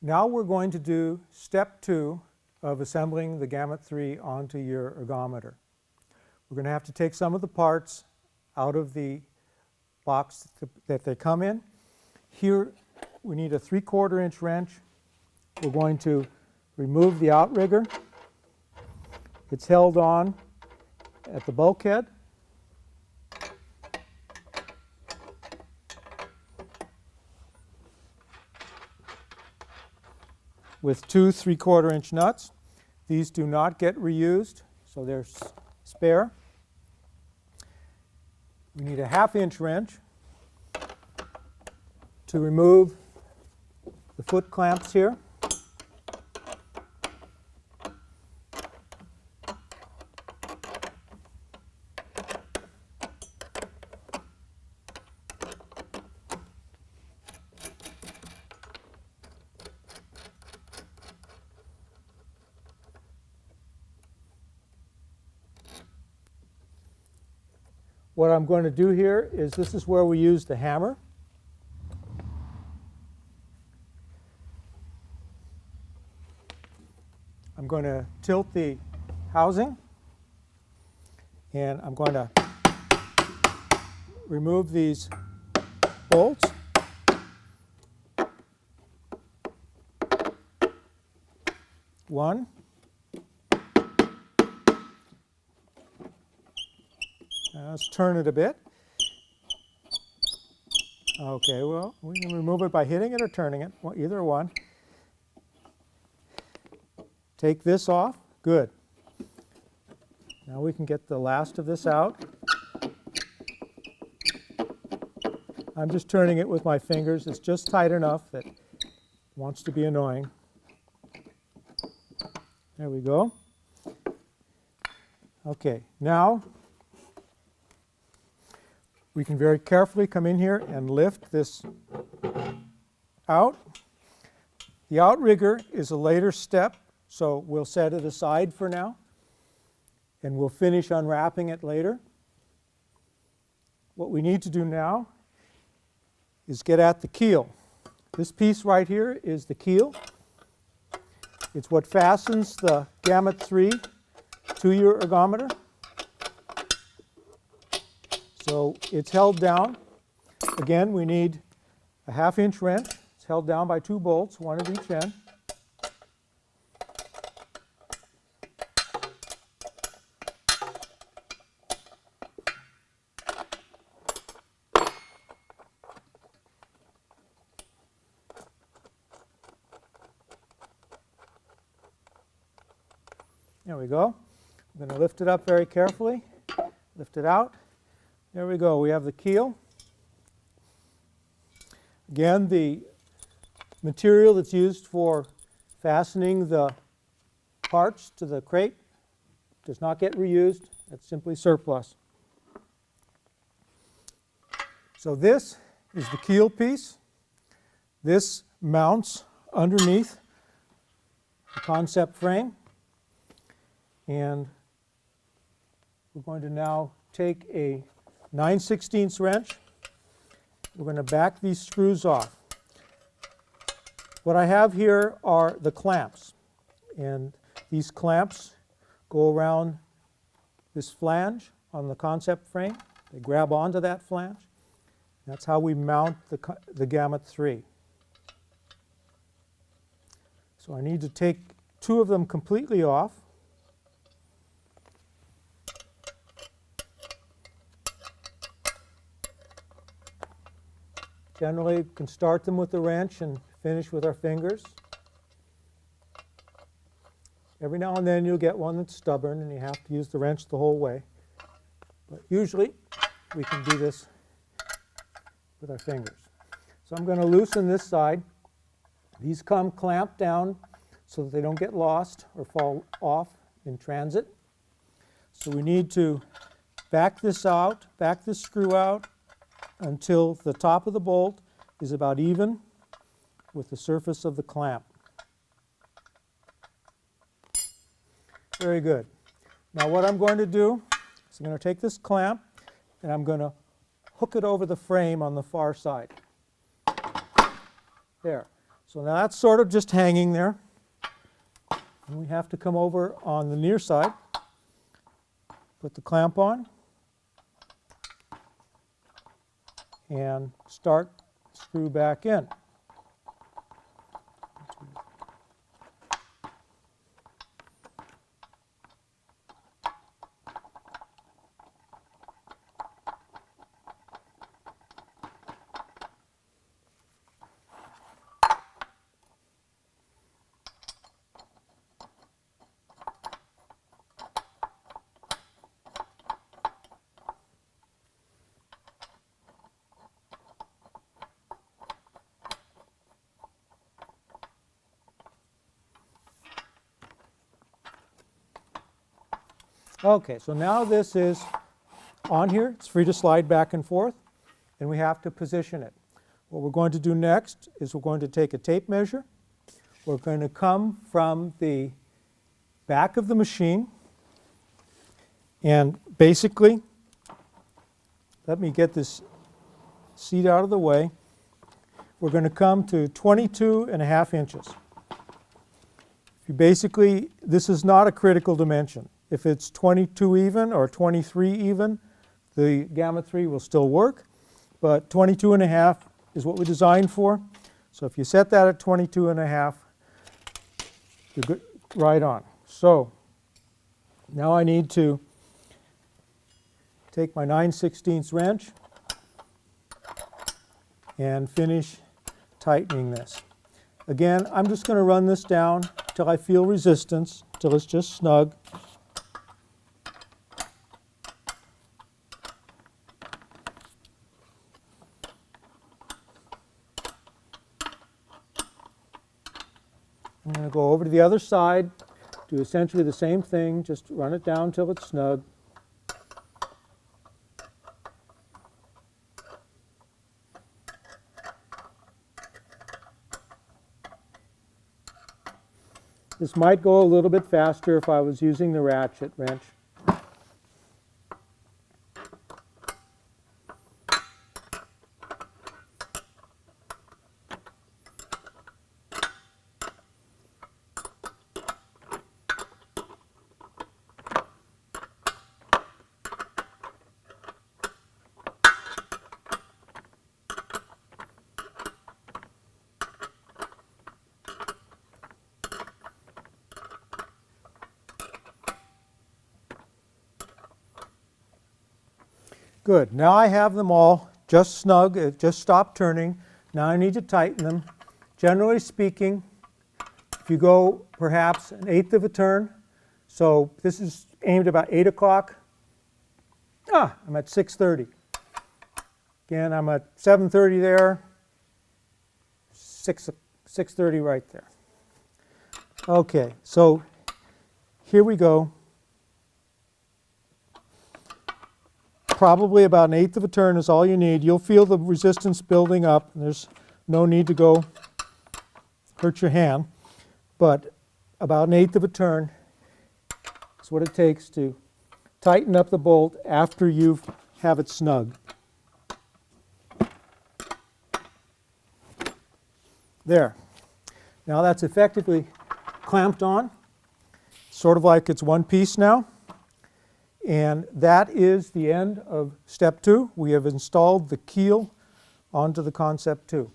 Now we're going to do step 2 of assembling the Gamut 3 onto your ergometer. We're going to have to take some of the parts out of the box that they come in. Here we need a 3/4 inch wrench. We're going to remove the outrigger. It's held on at the bulkhead. With 2 3/4 inch nuts. These do not get reused, so they're spare. We need a 1/2 inch wrench to remove the foot clamps here. What I'm going to do here is this is where we use the hammer. I'm going to tilt the housing, and I'm going to remove these bolts. One. Let's turn it a bit. Okay, well, we can remove it by hitting it or turning it, either one. Take this off. Good. Now we can get the last of this out. I'm just turning it with my fingers. It's just tight enough that it wants to be annoying. There we go. Okay, now we can very carefully come in here and lift this out. The outrigger is a later step, so we'll set it aside for now, and we'll finish unwrapping it later. What we need to do now is get at the keel. This piece right here is the keel. It's what fastens the Gamut 3 to your ergometer. So it's held down. Again, we need a 1/2 inch wrench. It's held down by 2 bolts, one at each end. There we go. I'm going to lift it up very carefully. Lift it out. There we go. We have the keel. Again, the material that's used for fastening the parts to the crate does not get reused. It's simply surplus. So this is the keel piece. This mounts underneath the concept frame. And we're going to now take a 9/16 wrench. We're going to back these screws off. What I have here are the clamps, and these clamps go around this flange on the concept frame. They grab onto that flange. That's how we mount the Gamut 3. So I need to take 2 of them completely off. Generally, we can start them with the wrench and finish with our fingers. Every now and then you'll get one that's stubborn and you have to use the wrench the whole way. But usually we can do this with our fingers. So I'm going to loosen this side. These come clamped down so that they don't get lost or fall off in transit. So we need to back this out, back this screw out, until the top of the bolt is about even with the surface of the clamp. Very good. Now what I'm going to do is I'm going to take this clamp and I'm going to hook it over the frame on the far side. There. So now that's sort of just hanging there. And we have to come over on the near side, put the clamp on, and start screw back in. Okay, so now this is on here. It's free to slide back and forth, and we have to position it. What we're going to do next is we're going to take a tape measure. We're going to come from the back of the machine, and basically, let me get this seat out of the way. We're going to come to 22.5 inches. Basically, this is not a critical dimension. If it's 22 even or 23 even, the Gamma 3 will still work, but 22.5 is what we designed for. So if you set that at 22.5, you're good, right on. So now I need to take my 9/16 wrench and finish tightening this. Again, I'm just going to run this down till I feel resistance, till it's just snug. I'm going to go over to the other side, do essentially the same thing, just run it down till it's snug. This might go a little bit faster if I was using the ratchet wrench. Good. Now I have them all just snug. It just stopped turning. Now I need to tighten them. Generally speaking, if you go perhaps 1/8 of a turn, so this is aimed about 8 o'clock. I'm at 6:30. Again, I'm at 7:30 there, 6:30 right there. Okay, so here we go. Probably about 1/8 of a turn is all you need. You'll feel the resistance building up. There's no need to go hurt your hand, but about 1/8 of a turn is what it takes to tighten up the bolt after you have it snug. There. Now that's effectively clamped on, sort of like it's one piece now. And that is the end of step 2. We have installed the keel onto the Concept 2.